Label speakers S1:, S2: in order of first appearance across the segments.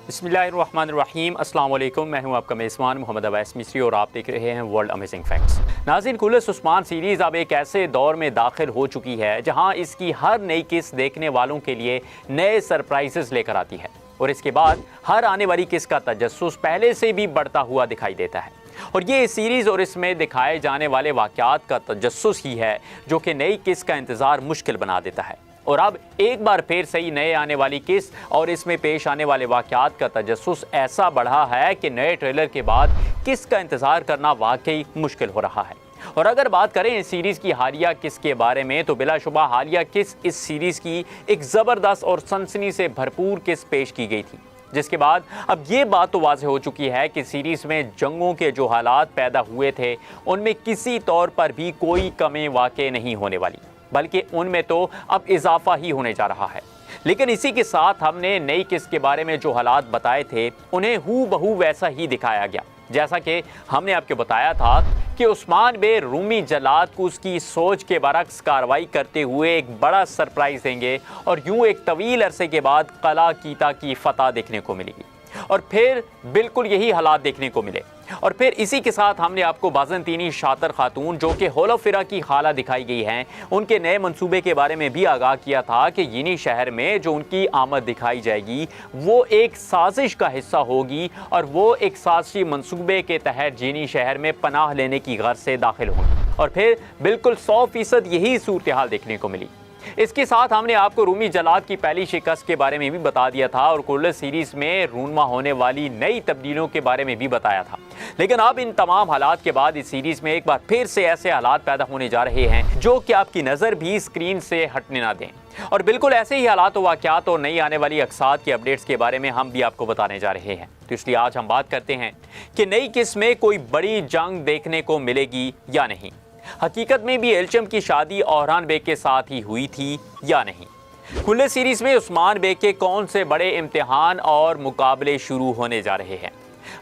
S1: बिस्मिल्लाहिर्रहमानिर्रहीम। अस्सलाम वालेकुम। मैं हूं आपका मेज़बान मोहम्मद अवैस मिस्री और आप देख रहे हैं वर्ल्ड अमेजिंग फैक्ट्स। नाज़रीन, खुलस उस्मान सीरीज़ अब एक ऐसे दौर में दाखिल हो चुकी है जहां इसकी हर नई किस्त देखने वालों के लिए नए सरप्राइजेस लेकर आती है और इसके बाद हर आने वाली किस्त का तजस्सुस पहले से भी बढ़ता हुआ दिखाई देता है। और ये सीरीज़ और इसमें दिखाए जाने वाले वाक़यात का तजस्सुस ही है जो कि नई किस्त का इंतज़ार मुश्किल बना देता है। और अब एक बार फिर से ही नए आने वाली किस्त और इसमें पेश आने वाले वाक़यात का तजस्सुस ऐसा बढ़ा है कि नए ट्रेलर के बाद किस्त का इंतज़ार करना वाकई मुश्किल हो रहा है। और अगर बात करें इस सीरीज़ की हालिया किस्त के बारे में तो बिलाशुबा हालिया किस्त इस सीरीज़ की एक ज़बरदस्त और सनसनी से भरपूर किस्त पेश की गई थी, जिसके बाद अब ये बात तो वाज़ेह हो चुकी है कि सीरीज़ में जंगों के जो हालात पैदा हुए थे उनमें किसी तौर पर भी कोई कमी वाक़ई नहीं होने वाली, बल्कि उनमें तो अब इजाफा ही होने जा रहा है। लेकिन इसी के साथ हमने नई किस्त के बारे में जो हालात बताए थे उन्हें हू बहू वैसा ही दिखाया गया, जैसा कि हमने आपको बताया था कि उस्मान बे रूमी जलाद को उसकी सोच के बरक्स कार्रवाई करते हुए एक बड़ा सरप्राइज़ देंगे और यूं एक तवील अरसे के बाद कला कीता की फतह देखने को मिलेगी। और फिर बिल्कुल यही हालात देखने को मिले। और फिर इसी के साथ हमने आपको बाज़ंतीनी शातर खातून जो कि होलोफिरा की खाला दिखाई गई हैं, उनके नए मंसूबे के बारे में भी आगाह किया था कि यिनी शहर में जो उनकी आमद दिखाई जाएगी वो एक साजिश का हिस्सा होगी और वो एक साजिशी मंसूबे के तहत यिनी शहर में पनाह लेने की गर्ज से दाखिल होंगी। और फिर बिल्कुल 100% यही सूरत हाल देखने को मिली। इसके साथ हमने आपको रूमी जलाद की पहली शिकस्त के बारे में भी बता दिया था और कुल्ल सीरीज में रूनमा होने वाली नई तब्दीलियों के बारे में भी बताया था। लेकिन अब इन तमाम हालात के बाद इस सीरीज में एक बार फिर से ऐसे हालात पैदा होने जा रहे हैं जो कि आपकी नज़र भी स्क्रीन से हटने ना दें। और बिल्कुल ऐसे ही हालात व वाक़यात और नई आने वाली अक़सात की अपडेट्स के बारे में हम भी आपको बताने जा रहे हैं। तो इसलिए आज हम बात करते हैं कि नई किस्त में कोई बड़ी जंग देखने को मिलेगी या नहीं। हकीकत में भी एल्चम की शादी ओरहान बेग के साथ ही हुई थी या नहीं। खुले सीरीज में उस्मान बेग के कौन से बड़े इम्तिहान और मुकाबले शुरू होने जा रहे हैं।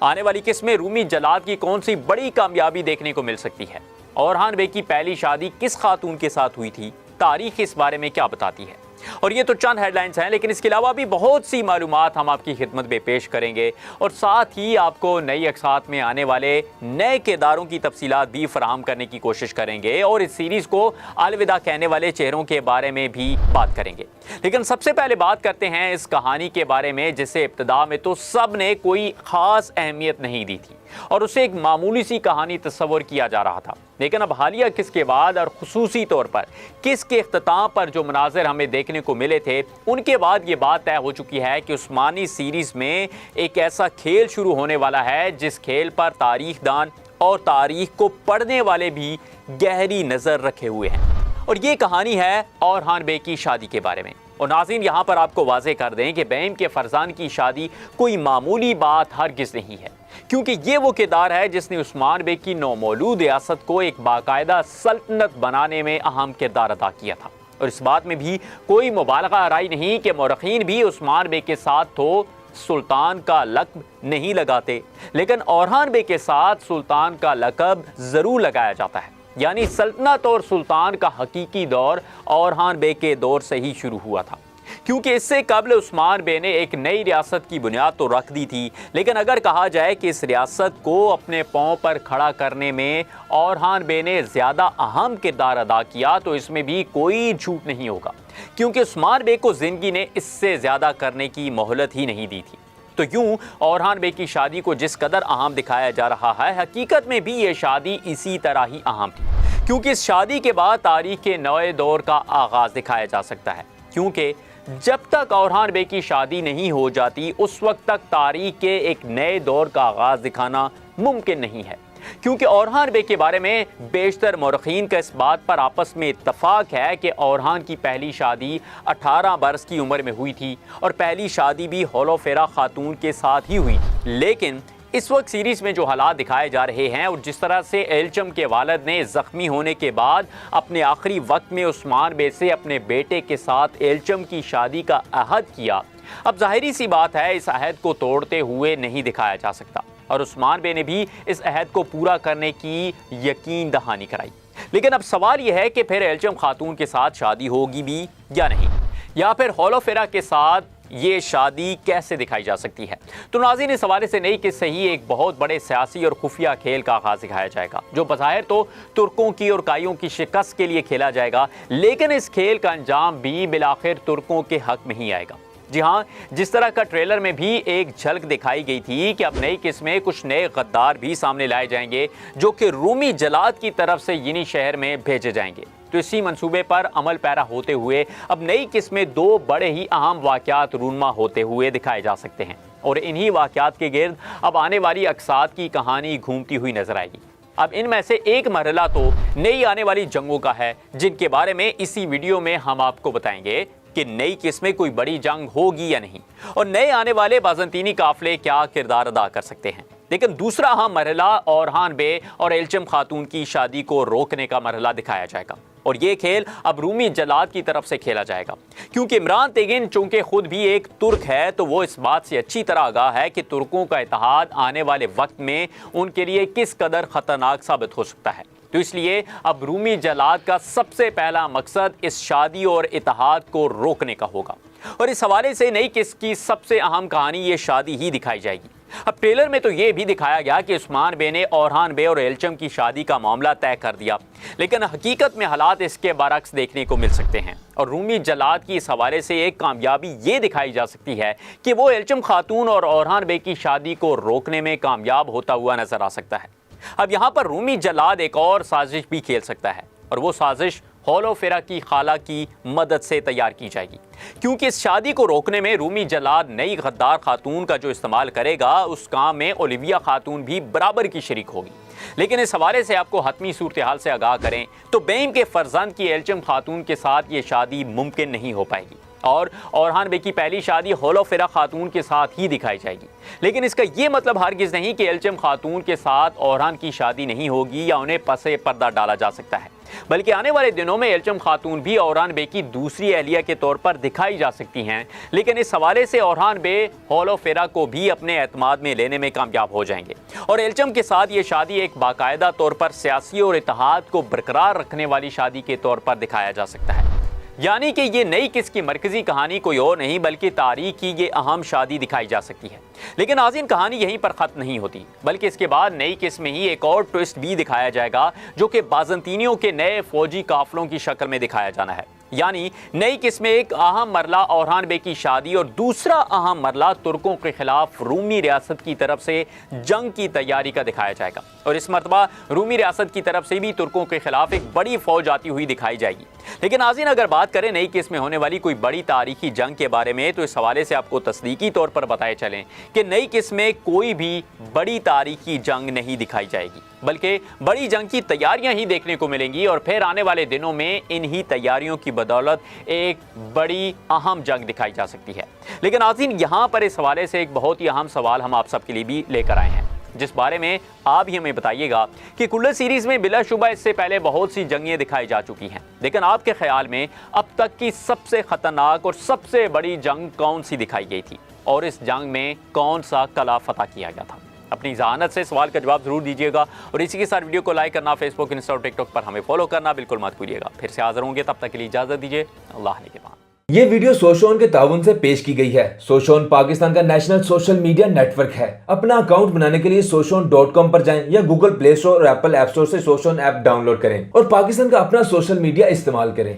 S1: आने वाली किस्त में रूमी जलाद की कौन सी बड़ी कामयाबी देखने को मिल सकती है। ओरहान बेग की पहली शादी किस खातून के साथ हुई थी, तारीख इस बारे में क्या बताती है। और ये तो चंद हेडलाइंस हैं, लेकिन इसके अलावा भी बहुत सी मालूमात हम आपकी खिदमत में पेश करेंगे और साथ ही आपको नई अक़सात में आने वाले नए किरदारों की तफसीलात भी फराहम करने की कोशिश करेंगे और इस सीरीज़ को अलविदा कहने वाले चेहरों के बारे में भी बात करेंगे। लेकिन सबसे पहले बात करते हैं इस कहानी के बारे में जिसे इब्तिदा में तो सब ने कोई ख़ास अहमियत नहीं दी थी और उसे एक मामूली सी कहानी तस्वर किया जा रहा था। लेकिन अब हालिया किस्त के बाद और खुसूसी तौर पर किस्त के इख्तिताम पर जो मनाज़र हमें देखने को मिले थे उनके बाद ये बात तय हो चुकी है कि उस्मानी सीरीज़ में एक ऐसा खेल शुरू होने वाला है जिस खेल पर तारीख दान और तारीख को पढ़ने वाले भी गहरी नज़र रखे हुए हैं। और ये कहानी है ओरहान बेग की शादी के बारे में। और नाज़रीन, यहाँ पर आपको वाज़े कर दें कि बैम के फ़रज़ान की शादी कोई मामूली बात हरगिज़ नहीं है, क्योंकि ये वो किरदार है जिसने उस्मान बेग की नौमौलूद रियासत को एक बाकायदा सल्तनत बनाने में अहम किरदार अदा किया था। और इस बात में भी कोई मुबालगा आराई नहीं कि मौरख़ीन भी उस्मान बेग के साथ तो सुल्तान का लक़ब नहीं लगाते, लेकिन ओरहान बेग के साथ सुल्तान का लक़ब ज़रूर लगाया जाता है। यानी सल्तनत और सुल्तान का हकीकी दौर ओरहान बेग के दौर से ही शुरू हुआ था, क्योंकि इससे कबल उस्मान बेग ने एक नई रियासत की बुनियाद तो रख दी थी। लेकिन अगर कहा जाए कि इस रियासत को अपने पांव पर खड़ा करने में ओरहान बेग ने ज़्यादा अहम किरदार अदा किया तो इसमें भी कोई झूठ नहीं होगा, क्योंकि उस्मान बेग को ज़िंदगी ने इससे ज़्यादा करने की मोहलत ही नहीं दी थी। तो यूं ओरहान बेग की शादी को जिस कदर अहम दिखाया जा रहा है, हकीकत में भी ये शादी इसी तरह ही अहम थी, क्योंकि इस शादी के बाद तारीख के नए दौर का आगाज़ दिखाया जा सकता है। क्योंकि जब तक ओरहान बेग की शादी नहीं हो जाती उस वक्त तक तारीख के एक नए दौर का आगाज़ दिखाना मुमकिन नहीं है, क्योंकि ओरहान बेग के बारे में बेशतर मौरख़ीन का इस बात पर आपस में इत्तफ़ाक़ है कि ओरहान की पहली शादी 18 बरस की उम्र में हुई थी और पहली शादी भी होलोफेरा खातून के साथ ही हुई। लेकिन इस वक्त सीरीज़ में जो हालात दिखाए जा रहे हैं और जिस तरह से एल्चम के वालिद ने ज़ख्मी होने के बाद अपने आखिरी वक्त में उस्मान बेग से अपने बेटे के साथ एल्चम की शादी का अहद किया, अब ज़ाहिरी सी बात है इस अहद को तोड़ते हुए नहीं दिखाया जा सकता और उस्मान बेग ने भी इस अहद को पूरा करने की यकीन दहानी कराई। लेकिन अब सवाल यह है कि फिर एल्चम खातून के साथ शादी होगी भी या नहीं, या फिर होलोफेरा के साथ یہ شادی کیسے دکھائی جا سکتی ہے؟ تو ناظرین اس حوالے سے نئی قصے ہی ایک بہت بڑے سیاسی اور خفیہ کھیل کا آغاز دکھایا جائے گا، جو بظاہر تو ترکوں کی اور کائیوں کی شکست کے لیے کھیلا جائے گا، لیکن اس کھیل کا انجام بھی بالآخر ترکوں کے حق میں ہی آئے گا۔ جی ہاں، جس طرح کا ٹریلر میں بھی ایک جھلک دکھائی گئی تھی کہ اب نئی قسمیں کچھ نئے غدار بھی سامنے لائے جائیں گے جو کہ رومی جلاد کی طرف سے ینی شہر میں بھیجے جائیں گے، تو اسی منصوبے پر عمل پیرا ہوتے ہوئے اب نئی قسمیں دو بڑے ہی اہم واقعات رونما ہوتے ہوئے دکھائے جا سکتے ہیں، اور انہی واقعات کے گرد اب آنے والی اقساط کی کہانی گھومتی ہوئی نظر آئے گی۔ اب ان میں سے ایک مرحلہ تو نئی آنے والی جنگوں کا ہے، جن کے بارے میں اسی ویڈیو میں ہم آپ کو بتائیں گے کہ نئی قسمیں کوئی بڑی جنگ ہوگی یا نہیں، اور نئے آنے والے بازنطینی قافلے کیا کردار ادا کر سکتے ہیں۔ لیکن دوسرا اہم مرحلہ اورہان بے اور ایلچم خاتون کی شادی کو روکنے کا مرحلہ دکھایا جائے گا، اور یہ کھیل اب رومی جلاد کی طرف سے کھیلا جائے گا، کیونکہ عمران تیگن چونکہ خود بھی ایک ترک ہے تو وہ اس بات سے اچھی طرح آگاہ ہے کہ ترکوں کا اتحاد آنے والے وقت میں ان کے لیے کس قدر خطرناک ثابت ہو سکتا ہے، تو اس لیے اب رومی جلاد کا سب سے پہلا مقصد اس شادی اور اتحاد کو روکنے کا ہوگا، اور اس حوالے سے نئی قسم کی سب سے اہم کہانی یہ شادی ہی دکھائی جائے گی۔ اب ٹریلر میں تو یہ بھی دکھایا گیا کہ عثمان بے نے اورہان بے اور ایلچم کی شادی کا معاملہ طے کر دیا، لیکن حقیقت میں حالات اس کے برعکس دیکھنے کو مل سکتے ہیں، اور رومی جلاد کی اس حوالے سے ایک کامیابی یہ دکھائی جا سکتی ہے کہ وہ ایلچم خاتون اور اورہان بے کی شادی کو روکنے میں کامیاب ہوتا ہوا نظر آ سکتا ہے۔ اب یہاں پر رومی جلاد ایک اور سازش بھی کھیل سکتا ہے، اور وہ سازش ہولوفیرا کی خالہ کی مدد سے تیار کی جائے گی، کیونکہ اس شادی کو روکنے میں رومی جلاد نئی غدار خاتون کا جو استعمال کرے گا، اس کام میں اولیویا خاتون بھی برابر کی شریک ہوگی۔ لیکن اس حوالے سے آپ کو حتمی صورتحال سے آگاہ کریں تو بیم کے فرزند کی ایلچم خاتون کے ساتھ یہ شادی ممکن نہیں ہو پائے گی، اور اورہان بے کی پہلی شادی ہولوفیرا خاتون کے ساتھ ہی دکھائی جائے گی۔ لیکن اس کا یہ مطلب ہرگز نہیں کہ ایلچم خاتون کے ساتھ اورہان کی شادی نہیں ہوگی یا انہیں پسے پردہ ڈالا جا سکتا ہے، بلکہ آنے والے دنوں میں ایلچم خاتون بھی اورہان بے کی دوسری اہلیہ کے طور پر دکھائی جا سکتی ہیں، لیکن اس حوالے سے اورہان بے ہولوفیرا کو بھی اپنے اعتماد میں لینے میں کامیاب ہو جائیں گے، اور ایلچم کے ساتھ یہ شادی ایک باقاعدہ طور پر سیاسی اور اتحاد کو برقرار رکھنے والی شادی کے طور پر دکھایا جا سکتا ہے۔ یعنی کہ یہ نئی قسم کی مرکزی کہانی کوئی اور نہیں بلکہ تاریخ کی یہ اہم شادی دکھائی جا سکتی ہے۔ لیکن ناظرین کہانی یہیں پر ختم نہیں ہوتی، بلکہ اس کے بعد نئی قسم میں ہی ایک اور ٹوسٹ بھی دکھایا جائے گا، جو کہ بازنطینیوں کے نئے فوجی قافلوں کی شکل میں دکھایا جانا ہے۔ یعنی نئی قسم میں ایک اہم مرحلہ اورہان بے کی شادی اور دوسرا اہم مرحلہ ترکوں کے خلاف رومی ریاست کی طرف سے جنگ کی تیاری کا دکھایا جائے گا، اور اس مرتبہ رومی ریاست کی طرف سے بھی ترکوں کے خلاف ایک بڑی فوج آتی ہوئی دکھائی جائے گی۔ لیکن ناظرین اگر بات کریں نئی قسم میں ہونے والی کوئی بڑی تاریخی جنگ کے بارے میں، تو اس حوالے سے آپ کو تصدیقی طور پر بتائے چلیں کہ نئی قسم میں کوئی بھی بڑی تاریخی جنگ نہیں دکھائی جائے گی، بلکہ بڑی جنگ کی تیاریاں ہی دیکھنے کو ملیں گی، اور پھر آنے والے دنوں میں انہی تیاریوں کی بدولت ایک بڑی اہم جنگ دکھائی جا سکتی ہے۔ لیکن ناظرین یہاں پر اس حوالے سے ایک بہت ہی اہم سوال ہم آپ سب کے لیے بھی لے کر آئے ہیں، جس بارے میں آپ ہی ہمیں بتائیے گا کہ کلر سیریز میں بلا شبہ اس سے پہلے بہت سی جنگیں دکھائی جا چکی ہیں، لیکن آپ کے خیال میں اب تک کی سب سے خطرناک اور سب سے بڑی جنگ کون سی دکھائی گئی تھی، اور اس جنگ میں کون سا قلعہ فتح کیا گیا تھا؟ اپنی ذہانت سے سوال کا جواب ضرور دیجیے گا، اور اسی کے ساتھ ویڈیو کو لائک کرنا، فیس بک، انسٹا اور ٹک ٹاک پر ہمیں فالو کرنا بالکل مت بھولیے گا۔ پھر سے حاضر ہوں گے، تب تک کے لیے اجازت دیجیے، اللہ نگہبان۔
S2: یہ ویڈیو سوشون کے تعاون سے پیش کی گئی ہے۔ سوشون پاکستان کا national social media network ہے۔ اپنا اکاؤنٹ بنانے کے لیے soshon.com پر جائیں یا گوگل پلے اسٹور اور ایپل ایپ اسٹور سے سوشون ایپ ڈاؤن لوڈ کریں اور پاکستان کا اپنا سوشل میڈیا استعمال کریں۔